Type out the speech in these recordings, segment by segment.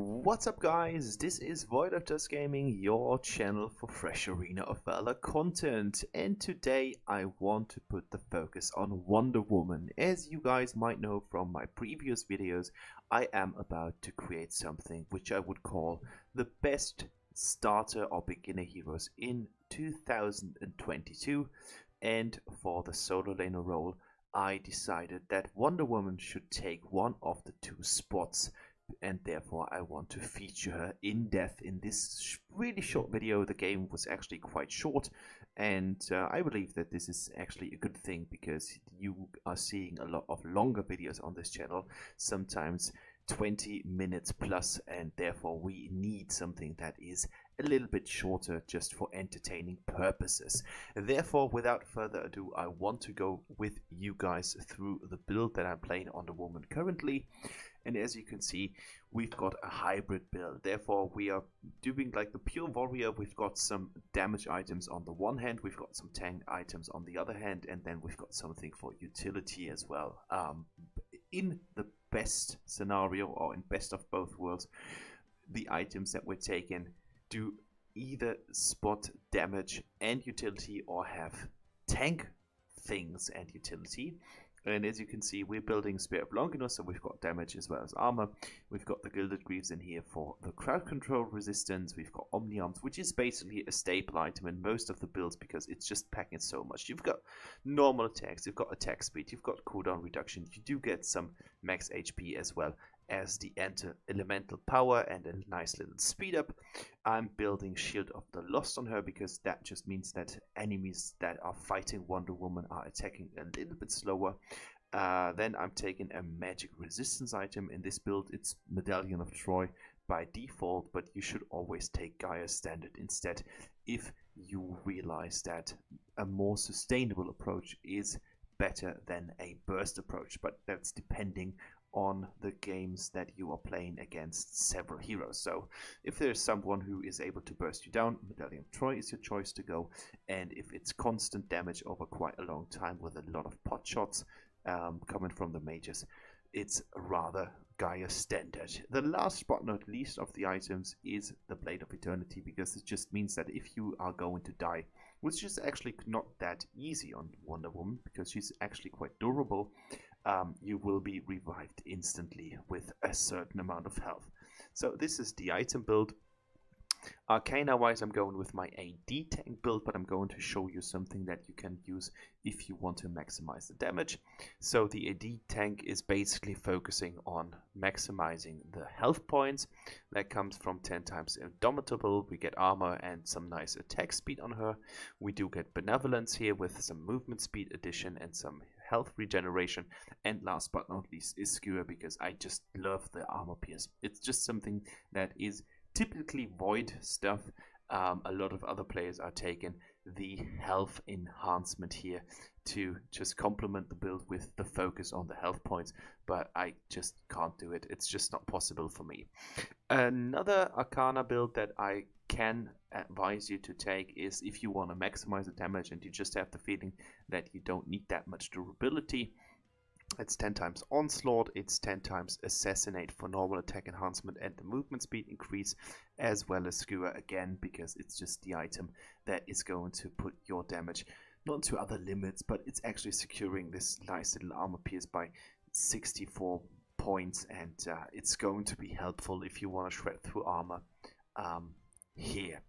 What's up guys, this is Void of Dust Gaming, your channel for fresh Arena of Valor content, and today I want to put the focus on Wonder Woman. As you guys might know from my previous videos, I am about to create something which I would call the best starter or beginner heroes in 2022, and for the solo laner role I decided that Wonder Woman should take one of the two spots, and therefore I want to feature her in depth in this really short video. The game was actually quite short, and I believe that this is actually a good thing because you are seeing a lot of longer videos on this channel, sometimes 20 minutes plus, and therefore we need something that is a little bit shorter just for entertaining purposes. Therefore, without further ado, I want to go with you guys through the build that I'm playing on the Woman currently. And as you can see, we've got a hybrid build. Therefore, we are doing like the pure warrior. We've got some damage items on the one hand, we've got some tank items on the other hand, and then we've got something for utility as well. In the best scenario, or in best of both worlds, the items that we're taking do either spot damage and utility or have tank things and utility. And as you can see, we're building Spear of Longinus, so we've got damage as well as armor. We've got the Gilded Greaves in here for the crowd control resistance. We've got Omni-Arms, which is basically a staple item in most of the builds because it's just packing so much. You've got normal attacks, you've got attack speed, you've got cooldown reduction. You do get some max HP as well as the elemental power and a nice little speed up. I'm building Shield of the Lost on her because that just means that enemies that are fighting Wonder Woman are attacking a little bit slower. Then I'm taking a magic resistance item. In this build it's Medallion of Troy by default, but you should always take Gaia Standard instead if you realize that a more sustainable approach is better than a burst approach, but that's depending on the games that you are playing against several heroes. So if there's someone who is able to burst you down, Medallion of Troy is your choice to go, and if it's constant damage over quite a long time with a lot of pot shots coming from the mages, it's rather Gaia Standard. The last but not least of the items is the Blade of Eternity, because it just means that if you are going to die, which is actually not that easy on Wonder Woman because she's actually quite durable, you will be revived instantly with a certain amount of health. So this is the item build. Arcana wise, I'm going with my AD tank build, but I'm going to show you something that you can use if you want to maximize the damage. So the AD tank is basically focusing on maximizing the health points. That comes from 10 times Indomitable. We get armor and some nice attack speed on her. We do get Benevolence here with some movement speed addition and some health regeneration. And last but not least is Skewer, because I just love the armor pierce. It's just something that is typically void stuff. A lot of other players are taking the health enhancement here to just complement the build with the focus on the health points, but I just can't do it. It's just not possible for me. Another Arcana build that I can advise you to take is if you want to maximize the damage and you just have the feeling that you don't need that much durability. It's 10 times Onslaught, it's 10 times Assassinate for normal attack enhancement and the movement speed increase, as well as Skewer again, because it's just the item that is going to put your damage not to other limits, but it's actually securing this nice little armor pierce by 64 points, and it's going to be helpful if you want to shred through armor here.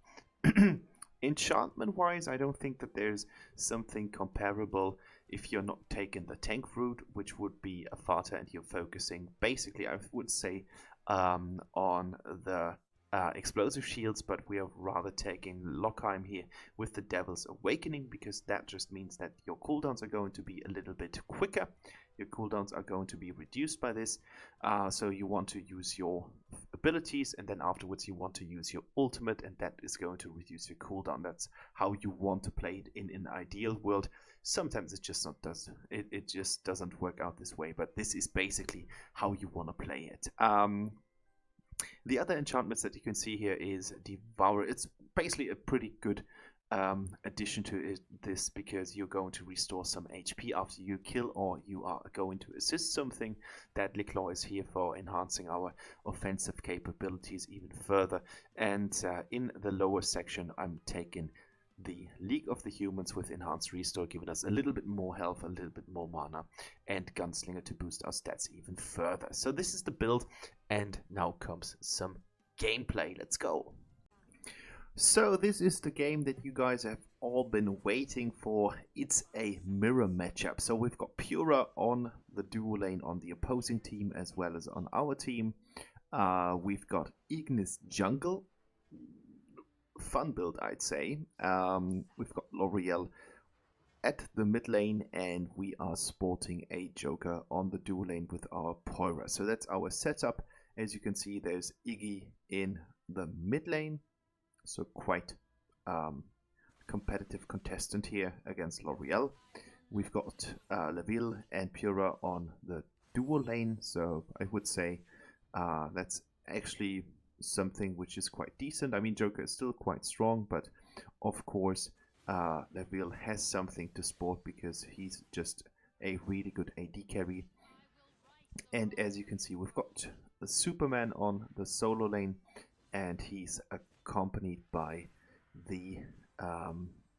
Enchantment wise, I don't think that there's something comparable if you're not taking the tank route, which would be a Fata, and you're focusing basically, I would say, on the explosive shields, but we are rather taking Lockheim here with the Devil's Awakening, because that just means that your cooldowns are going to be a little bit quicker. Your cooldowns are going to be reduced by this, so you want to use your abilities, and then afterwards you want to use your ultimate, and that is going to reduce your cooldown. That's how you want to play it in an ideal world. Sometimes it just it just doesn't work out this way, but this is basically how you want to play it. The other enchantments that you can see here is Devour. It's basically a pretty good addition to this, because you're going to restore some HP after you kill, or you are going to assist something. Deadly Claw is here for enhancing our offensive capabilities even further. And in the lower section, I'm taking the League of the Humans with Enhanced Restore, giving us a little bit more health, a little bit more mana, and Gunslinger to boost our stats even further. So this is the build, and now comes some gameplay. Let's go. So this is the game that you guys have all been waiting for. It's a mirror matchup. So we've got Pura on the duo lane on the opposing team as well as on our team. We've got Ignis jungle. Fun build, I'd say. We've got L'Oreal at the mid lane, and we are sporting a Joker on the duo lane with our Poira. So that's our setup. As you can see, there's Iggy in the mid lane. So quite competitive contestant here against L'Oreal. We've got Leville and Pura on the duo lane. So I would say that's actually something which is quite decent. I mean, Joker is still quite strong, but of course Leville has something to sport because he's just a really good AD carry. And as you can see, we've got the Superman on the solo lane, and he's accompanied by the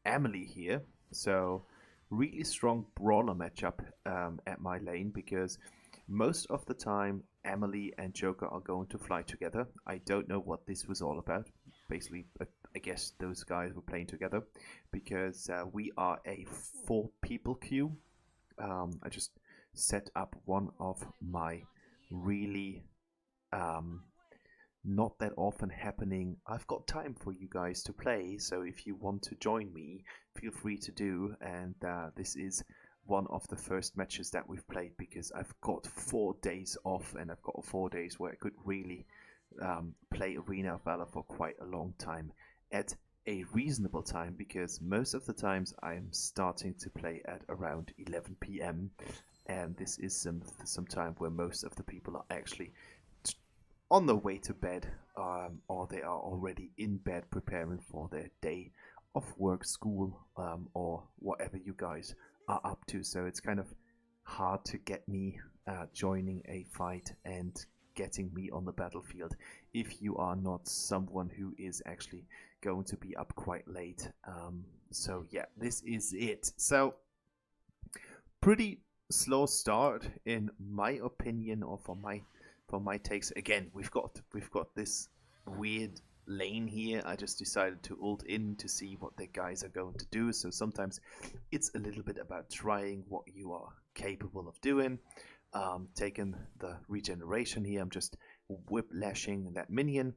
Emily here. So really strong brawler matchup at my lane, because most of the time Emily and Joker are going to fly together. I don't know what this was all about. Basically, I guess those guys were playing together because we are a 4-people queue. I just set up one of my really not that often happening. I've got time for you guys to play, so if you want to join me, feel free to do. And this is one of the first matches that we've played because I've got 4 days off, and I've got 4 days where I could really play Arena of Valor for quite a long time at a reasonable time, because most of the times I'm starting to play at around 11 p.m. and this is some time where most of the people are actually on the way to bed, or they are already in bed preparing for their day of work, school, or whatever you guys are up to. So it's kind of hard to get me joining a fight and getting me on the battlefield if you are not someone who is actually going to be up quite late. So yeah, this is it. So pretty slow start in my opinion, or for my takes. Again, we've got this weird lane here. I just decided to ult in to see what the guys are going to do. So sometimes it's a little bit about trying what you are capable of doing. Taking the regeneration here, I'm just whiplashing that minion,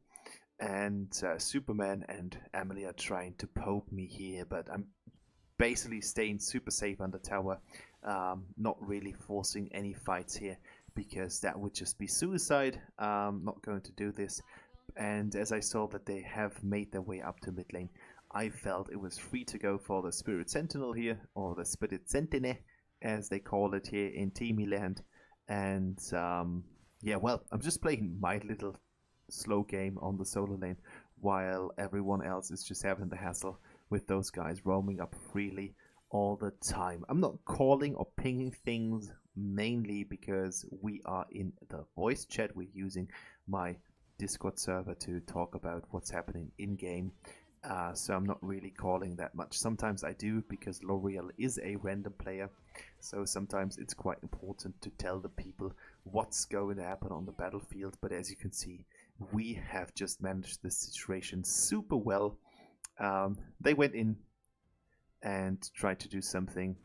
and Superman and Emily are trying to poke me here, but I'm basically staying super safe under tower, not really forcing any fights here, because that would just be suicide. Not going to do this. And as I saw that they have made their way up to mid lane, I felt it was free to go for the Spirit Sentinel here, or the Spirit Sentinel as they call it here in Teamy Land. And yeah, well, I'm just playing my little slow game on the solo lane while everyone else is just having the hassle with those guys roaming up freely all the time. I'm not calling or pinging things, mainly because we are in the voice chat. We're using my Discord server to talk about what's happening in game. So I'm not really calling that much. Sometimes I do, because L'Oreal is a random player. So sometimes it's quite important to tell the people what's going to happen on the battlefield. But as you can see, we have just managed this situation super well. They went in and tried to do something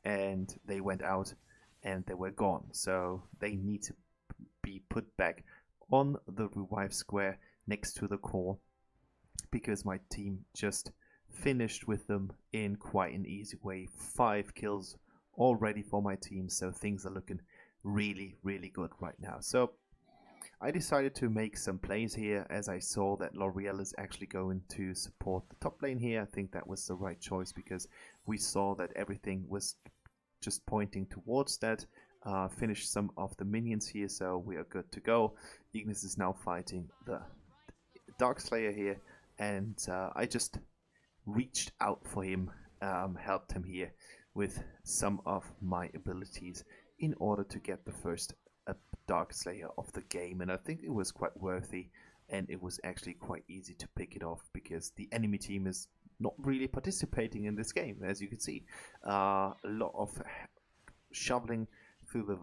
and they went out and they were gone. So they need to be put back on the revive square next to the core, because my team just finished with them in quite an easy way. 5 kills already for my team, so things are looking really, really good right now. So I decided to make some plays here, as I saw that L'Oreal is actually going to support the top lane here. I think that was the right choice, because we saw that everything was just pointing towards that. Finished some of the minions here, so we are good to go. Ignis is now fighting the Dark Slayer here, and I just reached out for him, helped him here with some of my abilities in order to get the first Dark Slayer of the game, and I think it was quite worthy, and it was actually quite easy to pick it off because the enemy team is not really participating in this game, as you can see. A lot of shoveling through the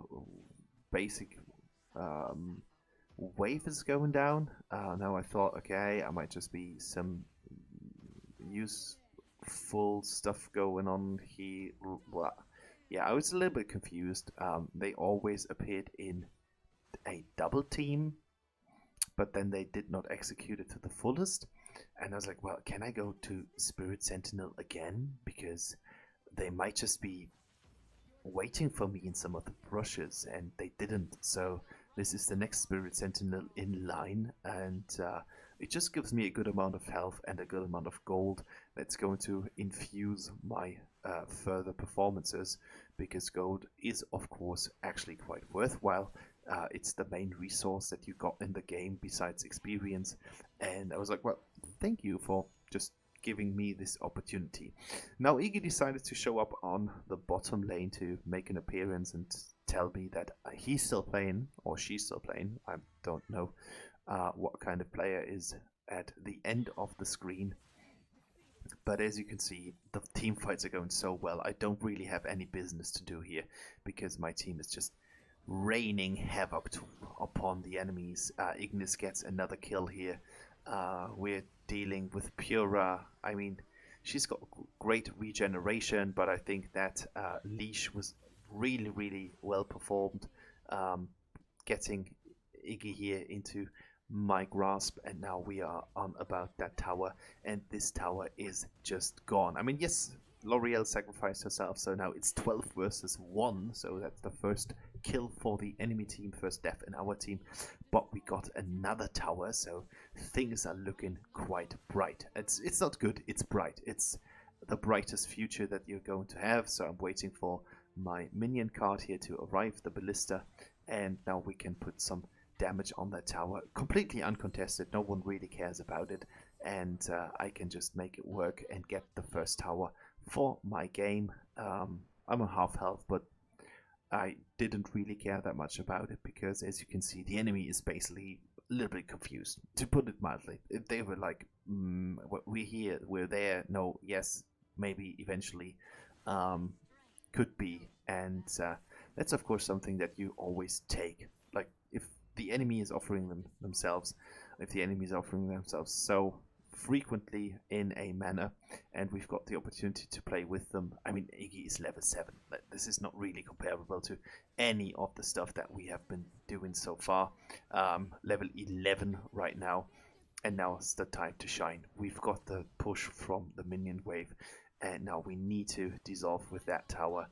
basic wave is going down. Now I thought, okay, I might just be some useful stuff going on here. Well, yeah, I was a little bit confused. They always appeared in a double team, but then they did not execute it to the fullest. And I was like, well, can I go to Spirit Sentinel again? Because they might just be waiting for me in some of the brushes, and they didn't. So this is the next Spirit Sentinel in line, and it just gives me a good amount of health and a good amount of gold that's going to infuse my further performances, because gold is of course actually quite worthwhile. It's the main resource that you got in the game besides experience, and I was like, well, thank you for just giving me this opportunity. Now Iggy decided to show up on the bottom lane to make an appearance and tell me that he's still playing, or she's still playing. I don't know what kind of player is at the end of the screen. But as you can see, the team fights are going so well. I don't really have any business to do here because my team is just raining havoc upon the enemies. Ignis gets another kill here. We're dealing with Pura. I mean, she's got great regeneration, but I think that leash was really, really well performed, getting Iggy here into my grasp, and now we are on about that tower, and this tower is just gone. I mean, yes, L'Oreal sacrificed herself, so now it's 12 versus 1, so that's the first kill for the enemy team, first death in our team, but we got another tower, so things are looking quite bright. It's not good, it's bright. It's the brightest future that you're going to have, so I'm waiting for my minion card here to arrive, the ballista, and now we can put some damage on that tower, completely uncontested, no one really cares about it, and I can just make it work and get the first tower for my game. I'm on half health, but I didn't really care that much about it because, as you can see, the enemy is basically a little bit confused, to put it mildly. They were like, we're here, we're there, no, yes, maybe, eventually, could be, and that's of course something that you always take. Like, if the enemy is offering themselves so frequently in a manner, and we've got the opportunity to play with them. I mean, Iggy is level 7. This is not really comparable to any of the stuff that we have been doing so far. Level 11 right now, and now it's the time to shine. We've got the push from the minion wave, and now we need to dissolve with that tower.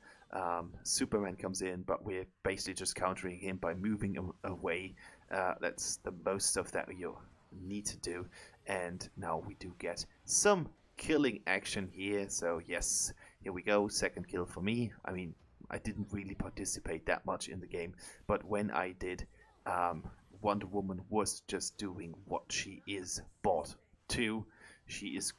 Superman comes in, but we're basically just countering him by moving away. That's the most stuff that you need to do, and now we do get some killing action here. So yes, here we go, second kill for me. I mean, I didn't really participate that much in the game, but when I did, Wonder Woman was just doing what she is bought to. She is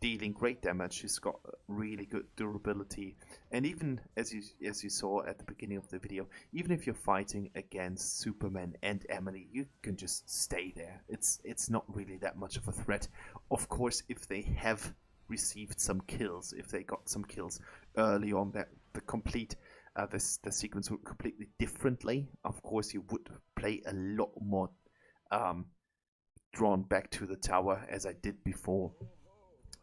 dealing great damage. She's got really good durability, and even as you saw at the beginning of the video, even if you're fighting against Superman and Emily, you can just stay there. It's not really that much of a threat. Of course, if they have received some kills, if they got some kills early on, that the sequence would completely differently. Of course, you would play a lot more drawn back to the tower as I did before.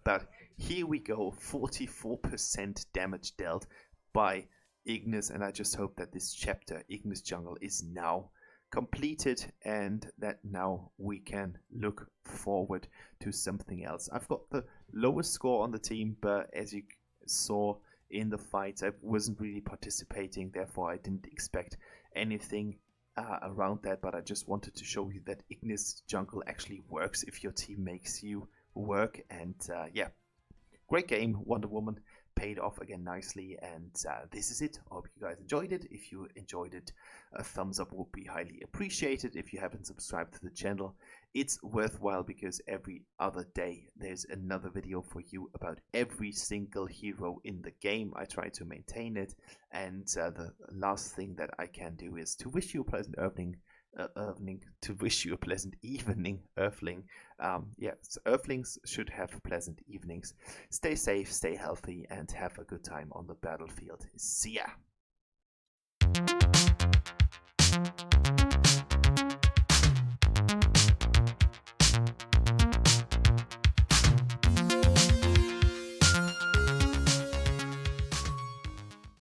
But here we go, 44% damage dealt by Ignis, and I just hope that this chapter, Ignis Jungle, is now completed, and that now we can look forward to something else. I've got the lowest score on the team, but as you saw in the fights, I wasn't really participating, therefore I didn't expect anything around that, but I just wanted to show you that Ignis Jungle actually works if your team makes you work. And yeah, great game, Wonder Woman. paid off again nicely, and this is it. I hope you guys enjoyed it. If you enjoyed it, a thumbs up would be highly appreciated. If you haven't subscribed to the channel, it's worthwhile because every other day there's another video for you about every single hero in the game. I try to maintain it, and the last thing that I can do is to wish you a pleasant evening. Earthling. So Earthlings should have pleasant evenings. Stay safe, stay healthy, and have a good time on the battlefield. See ya!